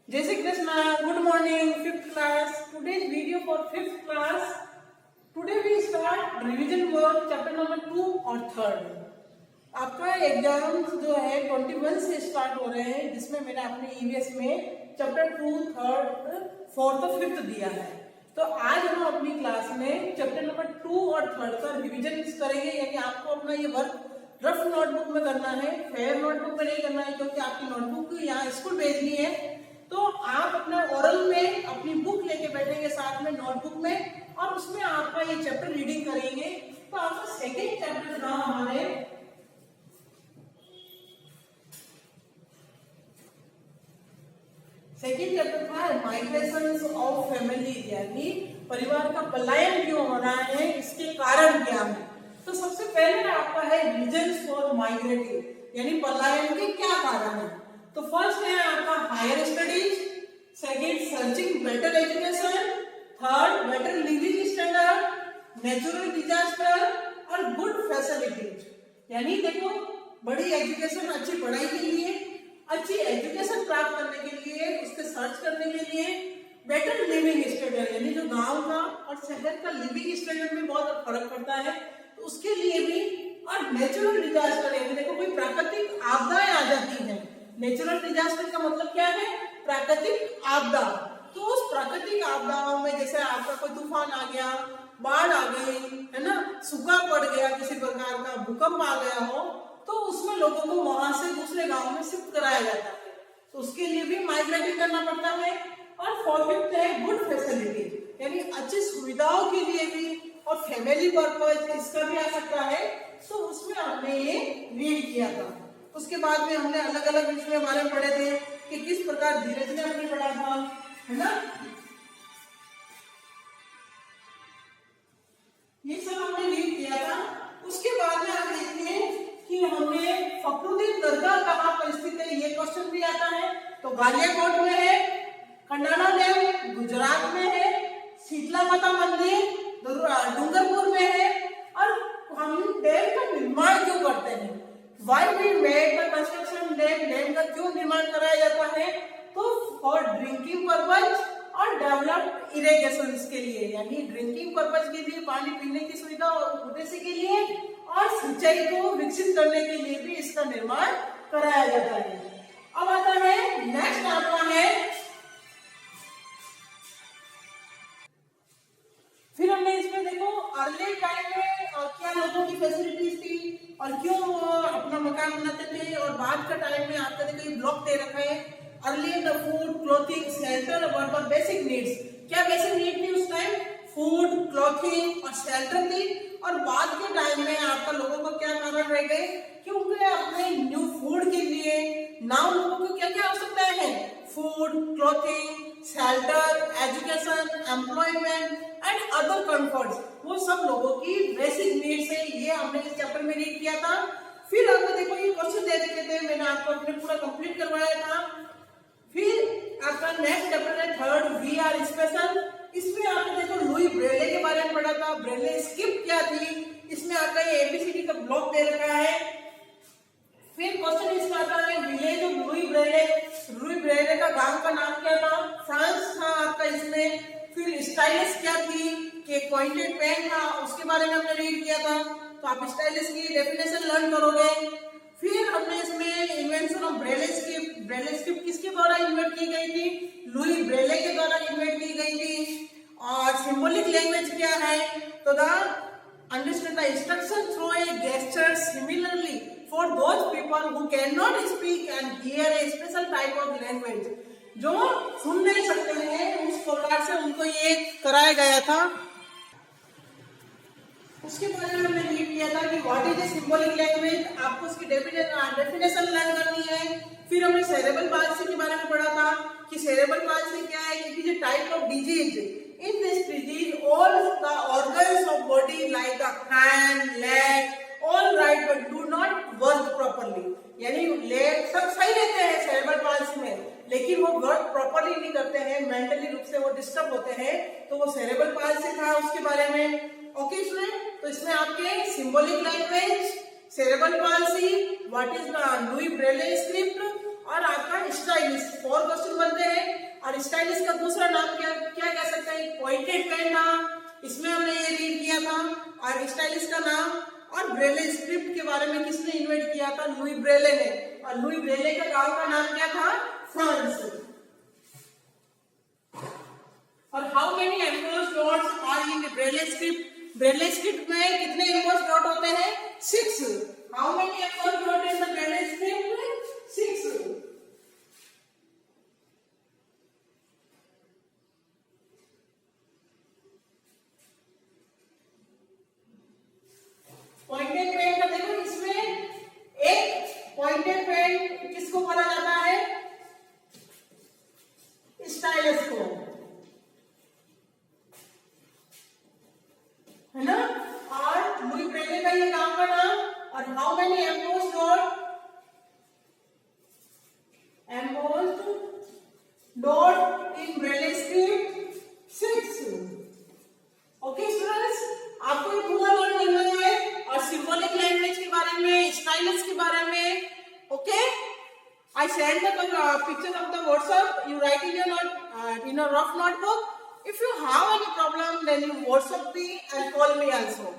Jai Shri Krishna, good morning, 5th class. Today's video for 5th class. Today we start revision work chapter number 2 और 3rd. आपका exam जो है 21 से start हो रहे हैं, जिसमें मैंने अपने ईवीएस में चैप्टर 2, 3rd, 4th और 5th दिया है. तो आज हम अपनी क्लास में चैप्टर नंबर 2 और 3rd का रिविजन करेंगे. यानी आपको अपना ये वर्क रफ नोटबुक में करना है, फेयर नोटबुक में नहीं करना है, क्योंकि आपकी नोटबुक यहाँ स्कूल भेजनी है. तो आप अपना ओरल में अपनी बुक लेके बैठेंगे साथ में नोटबुक में, और उसमें आपका ये चैप्टर रीडिंग करेंगे. तो आपका सेकेंड चैप्टर था हमारे सेकेंड चैप्टर था माइग्रेशन ऑफ फैमिली, यानी परिवार का पलायन क्यों हो रहा है, इसके कारण क्या है. तो सबसे पहले आपका है रीजंस फॉर माइग्रेटिंग, यानी पलायन के क्या कारण है. तो फर्स्ट है आपका higher studies, second searching better education, third better living standard, natural disaster और गुड फैसिलिटीज. यानी देखो, बड़ी एजुकेशन, अच्छी पढ़ाई के लिए, अच्छी एजुकेशन प्राप्त करने के लिए, उसके सर्च करने के लिए, बेटर लिविंग स्टैंडर्ड, यानी जो गांव का और शहर का लिविंग स्टैंडर्ड में बहुत फर्क पड़ता है, तो उसके लिए भी, और नेचुरल डिजास्टर, यानी देखो कोई प्राकृतिक आपदाएं आ जाती हैं. नेचुरल डिजास्टर का मतलब क्या है? प्राकृतिक आपदा. तो उस प्राकृतिक आपदाओं में जैसे आपका कोई तूफान आ गया, बाढ़ आ गई, है ना, सूखा पड़ गया, किसी प्रकार का भूकंप आ गया हो, तो उसमें लोगों को वहां से दूसरे गांव में शिफ्ट कराया जाता है. तो उसके लिए भी माइग्रेटिंग करना पड़ता है. और फोर्थ है गुड फैसिलिटी, यानी अच्छी सुविधाओं के लिए भी, और फैमिली पर्पज इसका भी आ सकता है. तो उसमें हमने ये रीड किया था. उसके बाद में हमने अलग अलग विषय के बारे में पढ़े थे कि किस प्रकार धीरज ने हमने पढ़ा था, है ना, ये सब हमने रीड किया था. उसके बाद में आप देखते हैं कि हमने फखरुद्दीन दरगाह कहाँ पर स्थित है, ये क्वेश्चन भी आता है. तो गालियाकोट में है, खंडाला डैम गुजरात में है, शीतला माता मंदिर डूंगरपुर में है. और हम डैम का निर्माण क्यों करते हैं, why we made the construction dam, dam का क्यों निर्माण कराया जाता है? तो फॉर ड्रिंकिंग पर्पज और डेवलप्ड इरिगेशन के लिए, यानी ड्रिंकिंग पर्पज के लिए, पानी पीने की सुविधा और उद्देश्य के लिए, और सिंचाई को विकसित करने के लिए भी इसका निर्माण कराया जाता है. अब आता है नेक्स्ट आपका है, फिर हमने इसमें देखो अर्ली टाइम में क्या लोगों की फैसिलिटीज थी और क्यों अपना मकान बनाते थे, और बाद का टाइम में आपका देखो ये ब्लॉक दे रखा है. Early the food, clothing, shelter were the basic needs. क्या बेसिक नीड थी उस टाइम? फूड, क्लोथिंग और शेल्टर थी. और बाद के टाइम में आपका लोगों को क्या कारण रह गए कि उनके अपने न्यू फूड के लिए नाउ लोगों को क्या क्या आवश्यकता है? Food, clothing, shelter, education, employment and other comforts. वो सब लोगों की बेसिक नीड्स है. ये हमने इस चैप्टर में रीड किया था. फिर आपको देखो ये क्वेश्चन दे रखे थे, मैंने आपको अपने पूरा कंप्लीट करवाया था. फिर आपका नेक्स्ट चैप्टर है थर्ड, वी आर स्पेशल. इसमें आपने देखो लुई ब्रेले के बारे में पढ़ा था. ब्रेले स्किप क्या थी, इसमें आपका ये एबीसीडी का ब्लॉक दे रखा है. फिर क्वेश्चन इसका आता है village of Louis Braille. Louis Braille का गांव का नाम क्या था? फ्रांस था आपका इसमें. फिर स्टाइलिस क्या थी, कि पॉइंटेड पेन था, उसके बारे में हमने रीड किया था. तो आप स्टाइलिस की डेफिनेशन लर्न करोगे. फिर हमने इसमें invention of Braille script. Braille script किसके द्वारा इन्वेंट की गई थी? लुई ब्रेले के द्वारा इन्वेंट की गई थी. और सिंबॉलिक लैंग्वेज क्या है? तो the understand the instruction through a gesture. Similarly for those people who can not speak and here A special type of language, जो सुन नहीं सकते हैं, उस प्रकार से उनको ये कराया गया था. उसके बारे में हमने रीड किया था कि what is a symbolic language. आपको उसकी डेफिनेशन लर्न करनी है. फिर हमने सेरेब्रल पाल्सी के बारे में पढ़ा था कि सेरेब्रल पाल्सी क्या है. It is a type of disease. In this disease all the organs of body like the hand, leg all right but do not work properly. यानी लेग सब सही रहते हैं सेरेब्रल पाल्सी में, लेकिन वो वर्क प्रॉपरली नहीं करते हैं, मेंटली रूप से वो डिस्टर्ब होते हैं. तो वो सेरेब्रल पाल्सी था, उसके बारे में. ओके स्टूडेंट, तो इसमें आपके symbolic language, cerebral palsy, what is the Louis Braille script और आपका स्टाइलिस 4 क्वेश्चन बनते हैं. और स्टाइलिश का दूसरा नाम क्या क्या कह सकते हैं, पॉइंटेड पेन था, इसमें हमने ये रीड किया था। और स्टाइलिश का नाम और ब्रेले स्क्रिप्ट के बारे में किसने इन्वेंट किया था, लुई ब्रेले ने। और लुई ब्रेले का गांव का नाम क्या था, फ्रांस। और how many embossed dots are in braille script, braille script में कितने एम्बोस्ड डॉट होते हैं, 6। How many embossed dot in the braille script, 6। Pointed pen का देखो, इसमें एक पॉइंटेड पेन किसको बोला जाता है, स्टाइलस को, है ना। और लुई ब्रेले का ये काम का नाम। और how many embossed dot, embossed dot in braille script, 6। Okay students, आपको ये पूरा लर्न करना है और सिंबॉलिक लैंग्वेज के बारे में, स्टाइलस के बारे में। Okay, I send the picture of the WhatsApp. You write in your note in a rough notebook. If you have any problem, then you WhatsApp me and call me also.